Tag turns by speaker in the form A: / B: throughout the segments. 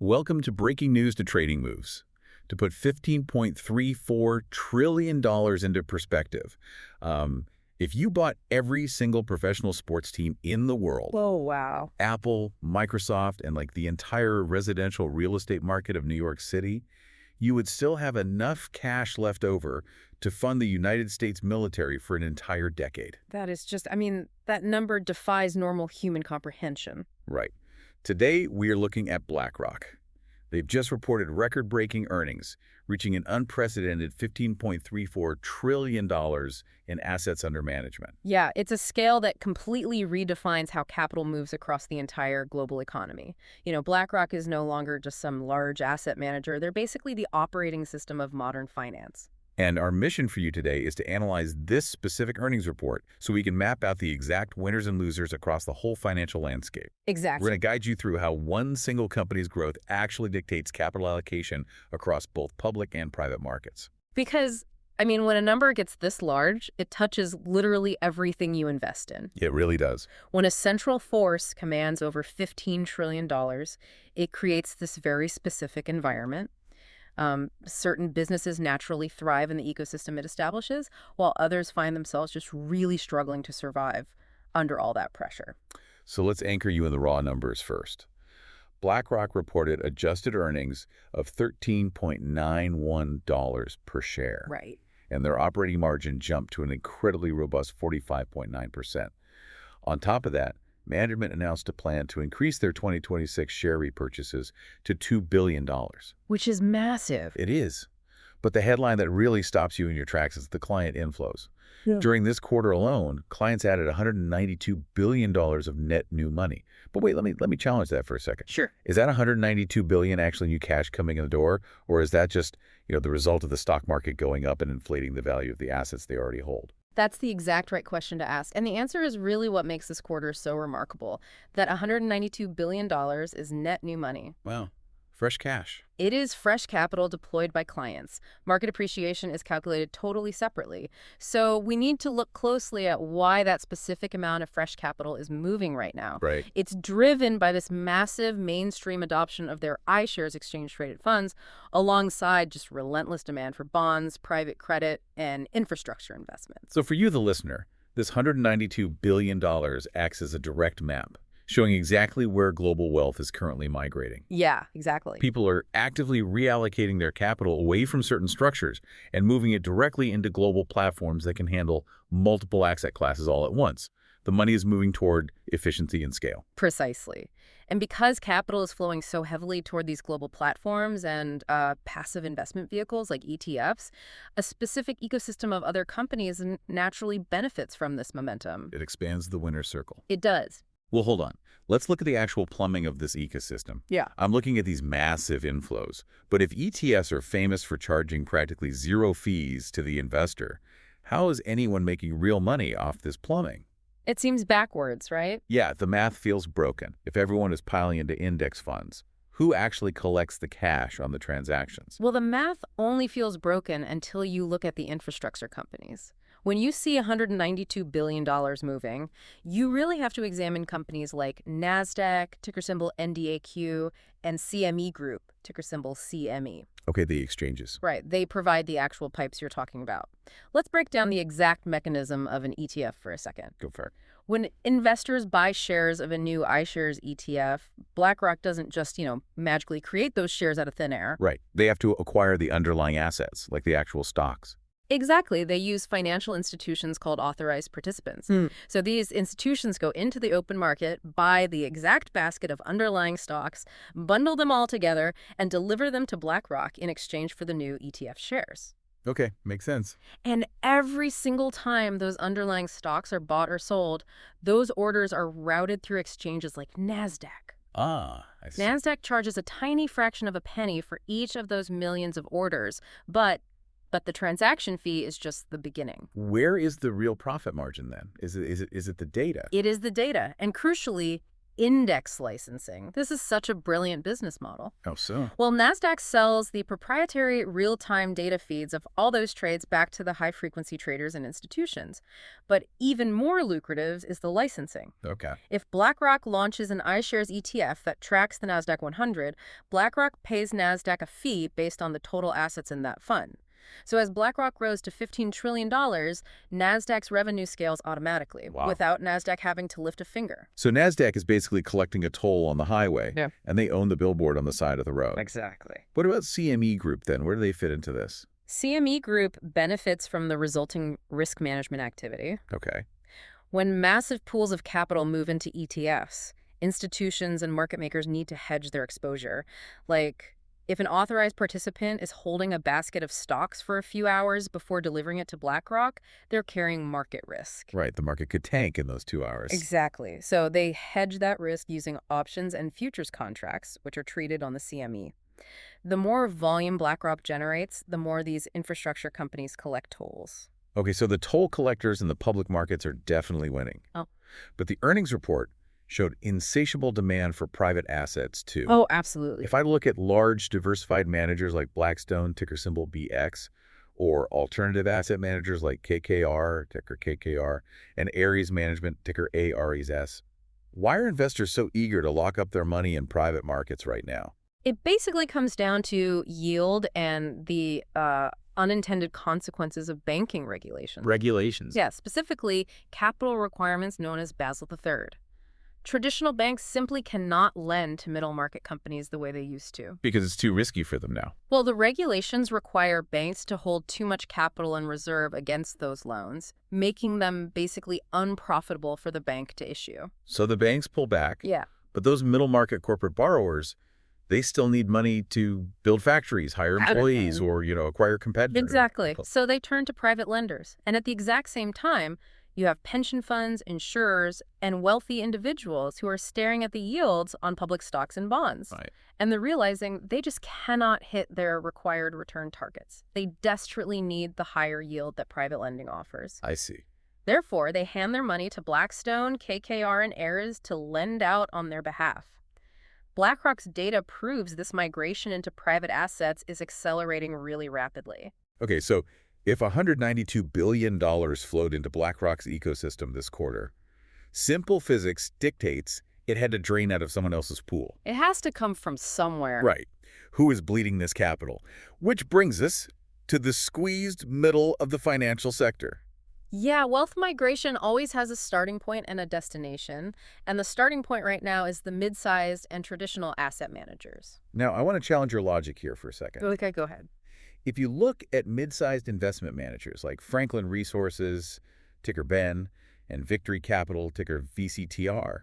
A: Welcome to Breaking News to Trading Moves. To put $15.34 trillion into perspective, if you bought every single professional sports team in the world,
B: Whoa, wow.
A: Apple, Microsoft, and like the entire residential real estate market of New York City, you would still have enough cash left over to fund the United States military for an entire decade.
B: That is just, I mean, that number defies normal human comprehension.
A: Right. Today, we are looking at BlackRock. They've just reported record-breaking earnings, reaching an unprecedented $15.34 trillion in assets under management.
B: Yeah, it's a scale that completely redefines how capital moves across the entire global economy. BlackRock is no longer just some large asset manager. They're basically the operating system of modern finance.
A: And our mission for you today is to analyze this specific earnings report so we can map out the exact winners and losers across the whole financial landscape.
B: Exactly.
A: We're going to guide you through how one single company's growth actually dictates capital allocation across both public and private markets.
B: Because, when a number gets this large, it touches literally everything you invest in.
A: It really does.
B: When a central force commands over $15 trillion, it creates this very specific environment. Certain businesses naturally thrive in the ecosystem it establishes, while others find themselves just really struggling to survive under all that pressure.
A: So let's anchor you in the raw numbers first. BlackRock reported adjusted earnings of $13.91 per share.
B: Right.
A: And their operating margin jumped to an incredibly robust 45.9%. On top of that, management announced a plan to increase their 2026 share repurchases to $2 billion.
B: Which is massive.
A: It is. But the headline that really stops you in your tracks is the client inflows. Yeah. During this quarter alone, clients added $192 billion of net new money. But wait, let me challenge that for a second.
B: Sure.
A: Is that $192 billion actually new cash coming in the door, or is that just, the result of the stock market going up and inflating the value of the assets they already hold?
B: That's the exact right question to ask. And the answer is really what makes this quarter so remarkable, that $192 billion is net new money.
A: Wow. Fresh cash.
B: It is fresh capital deployed by clients. Market appreciation is calculated totally separately. So we need to look closely at why that specific amount of fresh capital is moving right now.
A: Right.
B: It's driven by this massive mainstream adoption of their iShares exchange-traded funds alongside just relentless demand for bonds, private credit, and infrastructure investments.
A: So for you, the listener, this $192 billion acts as a direct map, showing exactly where global wealth is currently migrating.
B: Yeah, exactly.
A: People are actively reallocating their capital away from certain structures and moving it directly into global platforms that can handle multiple asset classes all at once. The money is moving toward efficiency and scale.
B: Precisely. And because capital is flowing so heavily toward these global platforms and passive investment vehicles like ETFs, a specific ecosystem of other companies naturally benefits from this momentum.
A: It expands the winner's circle.
B: It does.
A: Well, hold on. Let's look at the actual plumbing of this ecosystem.
B: Yeah.
A: I'm looking at these massive inflows. But if ETFs are famous for charging practically zero fees to the investor, how is anyone making real money off this plumbing?
B: It seems backwards, right?
A: Yeah, the math feels broken. If everyone is piling into index funds, who actually collects the cash on the transactions?
B: Well, the math only feels broken until you look at the infrastructure companies. When you see $192 billion moving, you really have to examine companies like NASDAQ, ticker symbol NDAQ, and CME Group, ticker symbol CME.
A: Okay, the exchanges.
B: Right. They provide the actual pipes you're talking about. Let's break down the exact mechanism of an ETF for a second.
A: Go for it.
B: When investors buy shares of a new iShares ETF, BlackRock doesn't just, magically create those shares out of thin air.
A: Right. They have to acquire the underlying assets, like the actual stocks.
B: Exactly. They use financial institutions called authorized participants. So these institutions go into the open market, buy the exact basket of underlying stocks, bundle them all together, and deliver them to BlackRock in exchange for the new ETF shares.
A: Okay, makes sense.
B: And every single time those underlying stocks are bought or sold, those orders are routed through exchanges like NASDAQ.
A: Ah, I see.
B: NASDAQ charges a tiny fraction of a penny for each of those millions of orders, but the transaction fee is just the beginning.
A: Where is the real profit margin then? Is it the data?
B: It is the data. And crucially, index licensing. This is such a brilliant business model.
A: Oh, so?
B: Well, NASDAQ sells the proprietary real-time data feeds of all those trades back to the high-frequency traders and institutions. But even more lucrative is the licensing.
A: Okay.
B: If BlackRock launches an iShares ETF that tracks the NASDAQ 100, BlackRock pays NASDAQ a fee based on the total assets in that fund. So as BlackRock grows to $15 trillion, NASDAQ's revenue scales automatically,
A: Wow.
B: without NASDAQ having to lift a finger.
A: So NASDAQ is basically collecting a toll on the highway,
B: Yeah.
A: and they own the billboard on the side of the road.
B: Exactly.
A: What about CME Group then? Where do they fit into this?
B: CME Group benefits from the resulting risk management activity.
A: Okay.
B: When massive pools of capital move into ETFs, institutions and market makers need to hedge their exposure. Like, if an authorized participant is holding a basket of stocks for a few hours before delivering it to BlackRock, they're carrying market risk.
A: Right, the market could tank in those 2 hours.
B: Exactly. So they hedge that risk using options and futures contracts, which are traded on the CME. The more volume BlackRock generates, the more these infrastructure companies collect tolls.
A: Okay, so the toll collectors in the public markets are definitely winning.
B: Oh.
A: But the earnings report showed insatiable demand for private assets, too.
B: Oh, absolutely.
A: If I look at large diversified managers like Blackstone, ticker symbol BX, or alternative asset managers like KKR, ticker KKR, and Ares Management, ticker ARES, why are investors so eager to lock up their money in private markets right now?
B: It basically comes down to yield and the unintended consequences of banking regulations.
A: Regulations.
B: Yeah, specifically capital requirements known as Basel III. Traditional banks simply cannot lend to middle market companies the way they used to.
A: Because it's too risky for them now.
B: Well, the regulations require banks to hold too much capital in reserve against those loans, making them basically unprofitable for the bank to issue.
A: So the banks pull back.
B: Yeah.
A: But those middle market corporate borrowers, they still need money to build factories, hire employees, or, acquire competitors.
B: Exactly. So they turn to private lenders. And at the exact same time, you have pension funds, insurers, and wealthy individuals who are staring at the yields on public stocks and bonds.
A: Right.
B: And they're realizing they just cannot hit their required return targets. They desperately need the higher yield that private lending offers.
A: I see.
B: Therefore, they hand their money to Blackstone, KKR, and Ares to lend out on their behalf. BlackRock's data proves this migration into private assets is accelerating really rapidly.
A: Okay, so if $192 billion flowed into BlackRock's ecosystem this quarter, simple physics dictates it had to drain out of someone else's pool.
B: It has to come from somewhere.
A: Right. Who is bleeding this capital? Which brings us to the squeezed middle of the financial sector.
B: Yeah, wealth migration always has a starting point and a destination. And the starting point right now is the mid-sized and traditional asset managers.
A: Now, I want to challenge your logic here for a second.
B: Okay, go ahead.
A: If you look at mid-sized investment managers like Franklin Resources, ticker BEN, and Victory Capital, ticker VCTR,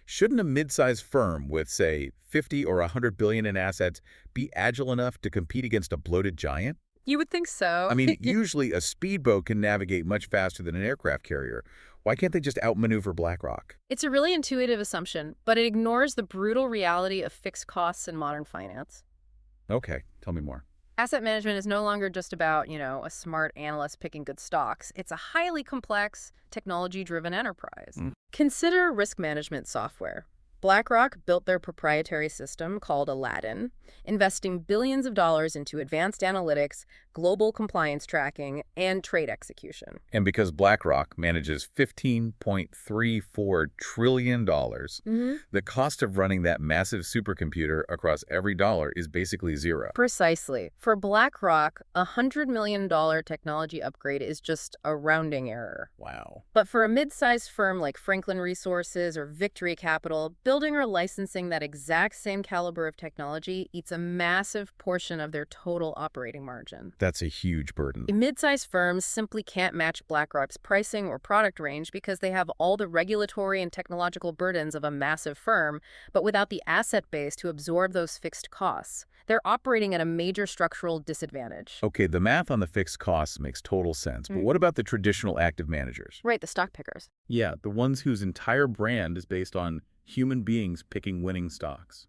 A: shouldn't a mid-sized firm with, say, 50 or 100 billion in assets be agile enough to compete against a bloated giant?
B: You would think so.
A: I mean, usually a speedboat can navigate much faster than an aircraft carrier. Why can't they just outmaneuver BlackRock?
B: It's a really intuitive assumption, but it ignores the brutal reality of fixed costs in modern finance.
A: Okay, tell me more.
B: Asset management is no longer just about, a smart analyst picking good stocks. It's a highly complex, technology-driven enterprise. Consider risk management software. BlackRock built their proprietary system called Aladdin, investing billions of dollars into advanced analytics, global compliance tracking, and trade execution.
A: And because BlackRock manages $15.34 trillion, the cost of running that massive supercomputer across every dollar is basically zero.
B: Precisely. For BlackRock, a $100 million technology upgrade is just a rounding error.
A: Wow.
B: But for a mid-sized firm like Franklin Resources or Victory Capital, building or licensing that exact same caliber of technology eats a massive portion of their total operating margin.
A: That's a huge burden.
B: Mid-sized firms simply can't match BlackRock's pricing or product range because they have all the regulatory and technological burdens of a massive firm, but without the asset base to absorb those fixed costs. They're operating at a major structural disadvantage.
A: Okay, the math on the fixed costs makes total sense, but what about the traditional active managers?
B: Right, the stock pickers.
A: Yeah, the ones whose entire brand is based on human beings picking winning stocks.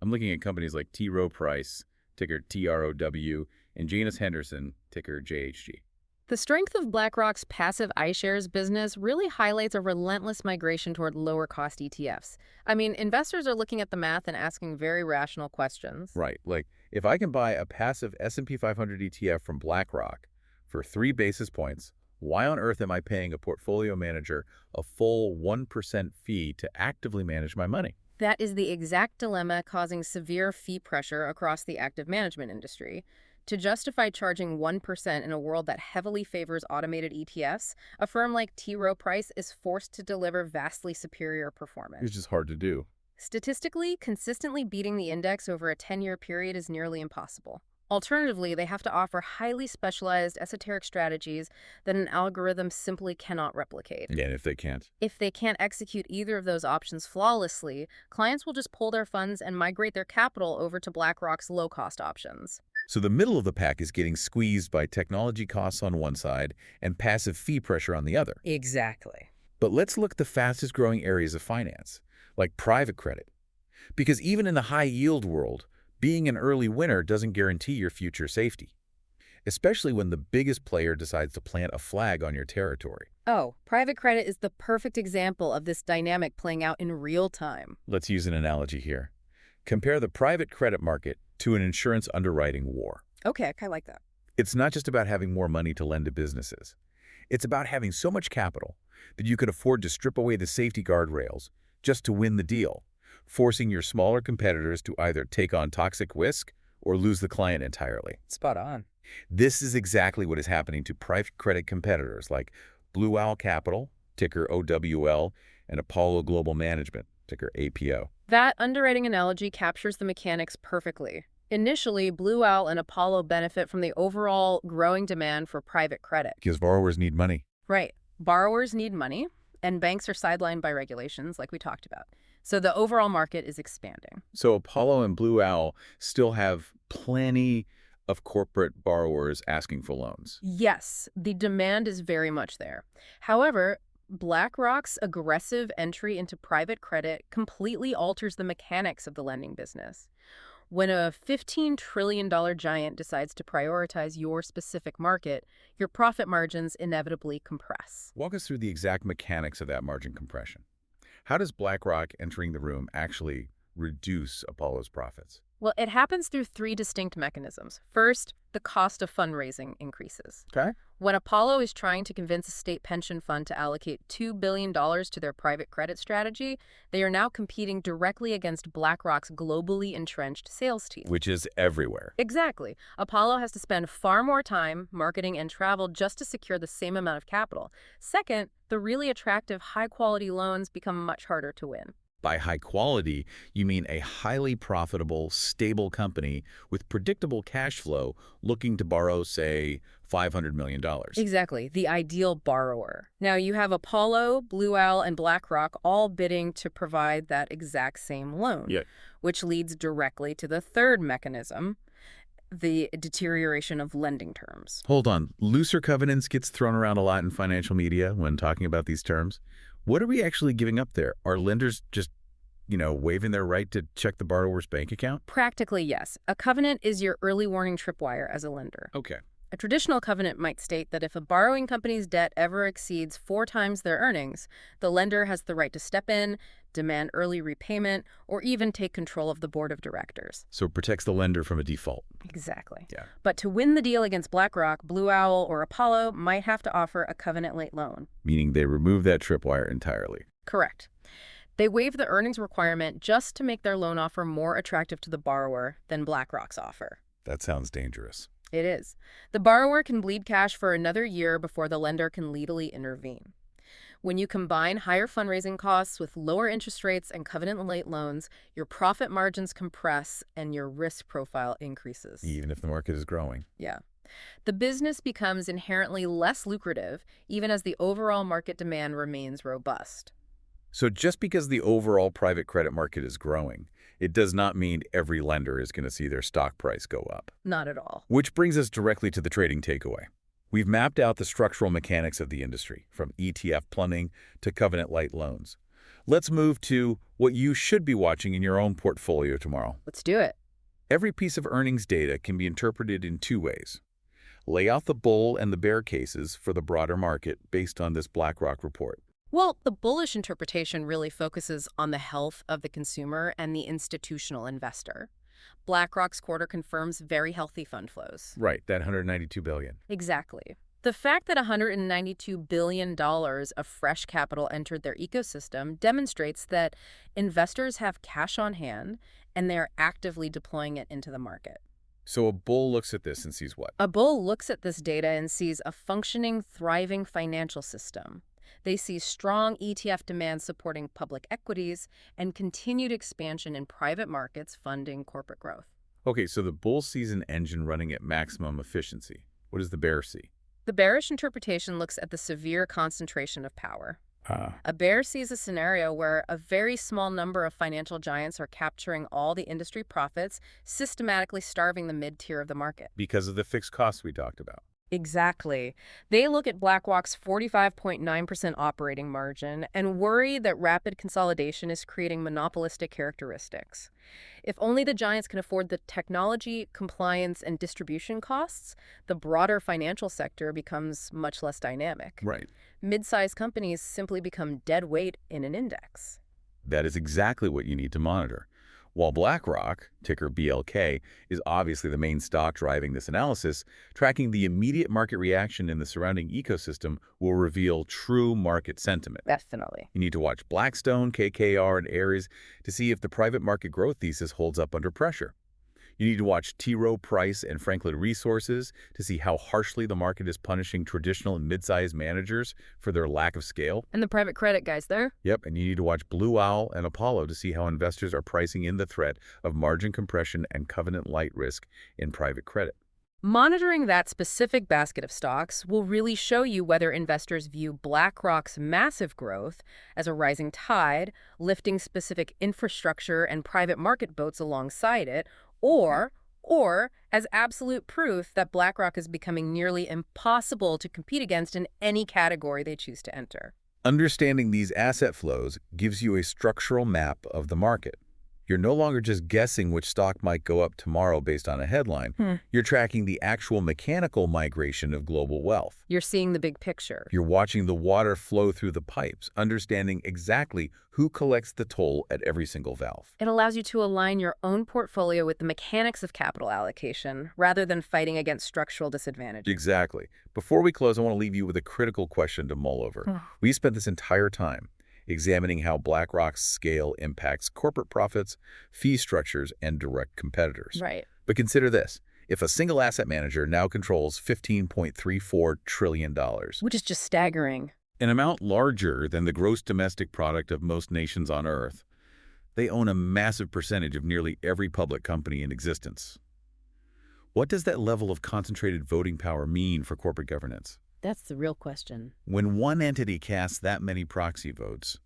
A: I'm looking at companies like T. Rowe Price, ticker TROW, and Janus Henderson, ticker JHG.
B: The strength of BlackRock's passive iShares business really highlights a relentless migration toward lower-cost ETFs. I mean, investors are looking at the math and asking very rational questions.
A: Right, like if I can buy a passive S&P 500 ETF from BlackRock for 3 basis points, why on earth am I paying a portfolio manager a full 1% fee to actively manage my money?
B: That is the exact dilemma causing severe fee pressure across the active management industry. To justify charging 1% in a world that heavily favors automated ETFs, a firm like T. Rowe Price is forced to deliver vastly superior performance.
A: It's just hard to do.
B: Statistically, consistently beating the index over a 10-year period is nearly impossible. Alternatively, they have to offer highly specialized esoteric strategies that an algorithm simply cannot replicate.
A: Yeah, and if they can't.
B: If they can't execute either of those options flawlessly, clients will just pull their funds and migrate their capital over to BlackRock's low-cost options.
A: So the middle of the pack is getting squeezed by technology costs on one side and passive fee pressure on the other.
B: Exactly.
A: But let's look at the fastest growing areas of finance, like private credit. Because even in the high-yield world, being an early winner doesn't guarantee your future safety, especially when the biggest player decides to plant a flag on your territory.
B: Oh, private credit is the perfect example of this dynamic playing out in real time.
A: Let's use an analogy here. Compare the private credit market to an insurance underwriting war.
B: Okay, I like that.
A: It's not just about having more money to lend to businesses. It's about having so much capital that you can afford to strip away the safety guardrails just to win the deal, forcing your smaller competitors to either take on toxic risk or lose the client entirely.
B: Spot on.
A: This is exactly what is happening to private credit competitors like Blue Owl Capital, ticker OWL, and Apollo Global Management, ticker APO.
B: That underwriting analogy captures the mechanics perfectly. Initially, Blue Owl and Apollo benefit from the overall growing demand for private credit.
A: Because borrowers need money.
B: Right. Borrowers need money, and banks are sidelined by regulations, like we talked about. So the overall market is expanding.
A: So Apollo and Blue Owl still have plenty of corporate borrowers asking for loans.
B: Yes, the demand is very much there. However, BlackRock's aggressive entry into private credit completely alters the mechanics of the lending business. When a $15 trillion giant decides to prioritize your specific market, your profit margins inevitably compress.
A: Walk us through the exact mechanics of that margin compression. How does BlackRock entering the room actually reduce Apollo's profits?
B: Well, it happens through 3 distinct mechanisms. First, the cost of fundraising increases.
A: Okay.
B: When Apollo is trying to convince a state pension fund to allocate $2 billion to their private credit strategy, they are now competing directly against BlackRock's globally entrenched sales team.
A: Which is everywhere.
B: Exactly. Apollo has to spend far more time, marketing, and travel just to secure the same amount of capital. Second, the really attractive, high-quality loans become much harder to win.
A: By high quality, you mean a highly profitable, stable company with predictable cash flow looking to borrow, say, $500 million.
B: Exactly, the ideal borrower. Now, you have Apollo, Blue Owl, and BlackRock all bidding to provide that exact same loan, which leads directly to the third mechanism, the deterioration of lending terms.
A: Hold on. Looser covenants gets thrown around a lot in financial media when talking about these terms. What are we actually giving up there? Are lenders just, waiving their right to check the borrower's bank account?
B: Practically, yes. A covenant is your early warning tripwire as a lender.
A: Okay.
B: A traditional covenant might state that if a borrowing company's debt ever exceeds 4 times their earnings, the lender has the right to step in, demand early repayment, or even take control of the board of directors.
A: So it protects the lender from a default.
B: Exactly.
A: Yeah.
B: But to win the deal against BlackRock, Blue Owl, or Apollo might have to offer a covenant-late loan.
A: Meaning they remove that tripwire entirely.
B: Correct. They waive the earnings requirement just to make their loan offer more attractive to the borrower than BlackRock's offer.
A: That sounds dangerous.
B: It is. The borrower can bleed cash for another year before the lender can legally intervene. When you combine higher fundraising costs with lower interest rates and covenant-late loans, your profit margins compress and your risk profile increases.
A: Even if the market is growing.
B: Yeah. The business becomes inherently less lucrative, even as the overall market demand remains robust.
A: So just because the overall private credit market is growing, it does not mean every lender is going to see their stock price go up.
B: Not at all.
A: Which brings us directly to the trading takeaway. We've mapped out the structural mechanics of the industry, from ETF plumbing to covenant-light loans. Let's move to what you should be watching in your own portfolio tomorrow.
B: Let's do it.
A: Every piece of earnings data can be interpreted in 2 ways. Lay out the bull and the bear cases for the broader market based on this BlackRock report.
B: Well, the bullish interpretation really focuses on the health of the consumer and the institutional investor. BlackRock's quarter confirms very healthy fund flows.
A: Right, that $192 billion.
B: Exactly. The fact that $192 billion of fresh capital entered their ecosystem demonstrates that investors have cash on hand and they're actively deploying it into the market.
A: So a bull looks at this and sees what?
B: A bull looks at this data and sees a functioning, thriving financial system. They see strong ETF demand supporting public equities and continued expansion in private markets funding corporate growth.
A: Okay, so the bull sees an engine running at maximum efficiency. What does the bear see?
B: The bearish interpretation looks at the severe concentration of power. A bear sees a scenario where a very small number of financial giants are capturing all the industry profits, systematically starving the mid-tier of the market.
A: Because of the fixed costs we talked about.
B: Exactly. They look at BlackRock's 45.9% operating margin and worry that rapid consolidation is creating monopolistic characteristics. If only the giants can afford the technology, compliance, and distribution costs, the broader financial sector becomes much less dynamic.
A: Right.
B: Mid-sized companies simply become dead weight in an index.
A: That is exactly what you need to monitor. While BlackRock, ticker BLK, is obviously the main stock driving this analysis, tracking the immediate market reaction in the surrounding ecosystem will reveal true market sentiment.
B: Definitely.
A: You need to watch Blackstone, KKR, and Ares to see if the private market growth thesis holds up under pressure. You need to watch T. Rowe Price and Franklin Resources to see how harshly the market is punishing traditional and mid-sized managers for their lack of scale.
B: And the private credit guys there?
A: Yep, and you need to watch Blue Owl and Apollo to see how investors are pricing in the threat of margin compression and covenant-light risk in private credit.
B: Monitoring that specific basket of stocks will really show you whether investors view BlackRock's massive growth as a rising tide, lifting specific infrastructure and private market boats alongside it, or as absolute proof that BlackRock is becoming nearly impossible to compete against in any category they choose to enter.
A: Understanding these asset flows gives you a structural map of the market. You're no longer just guessing which stock might go up tomorrow based on a headline. You're tracking the actual mechanical migration of global wealth.
B: You're seeing the big picture.
A: You're watching the water flow through the pipes, understanding exactly who collects the toll at every single valve.
B: It allows you to align your own portfolio with the mechanics of capital allocation rather than fighting against structural disadvantage.
A: Exactly. Before we close, I want to leave you with a critical question to mull over. We spent this entire time examining how BlackRock's scale impacts corporate profits, fee structures, and direct competitors.
B: Right.
A: But consider this. If a single asset manager now controls $15.34 trillion,
B: Which is just staggering.
A: an amount larger than the gross domestic product of most nations on Earth, they own a massive percentage of nearly every public company in existence. What does that level of concentrated voting power mean for corporate governance?
B: That's the real question.
A: When one entity casts that many proxy votes,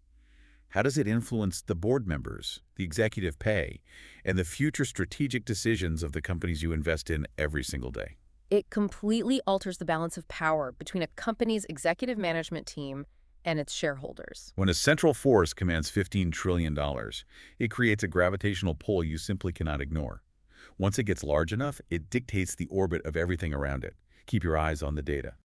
A: how does it influence the board members, the executive pay, and the future strategic decisions of the companies you invest in every single day?
B: It completely alters the balance of power between a company's executive management team and its shareholders.
A: When a central force commands $15 trillion, it creates a gravitational pull you simply cannot ignore. Once it gets large enough, it dictates the orbit of everything around it. Keep your eyes on the data.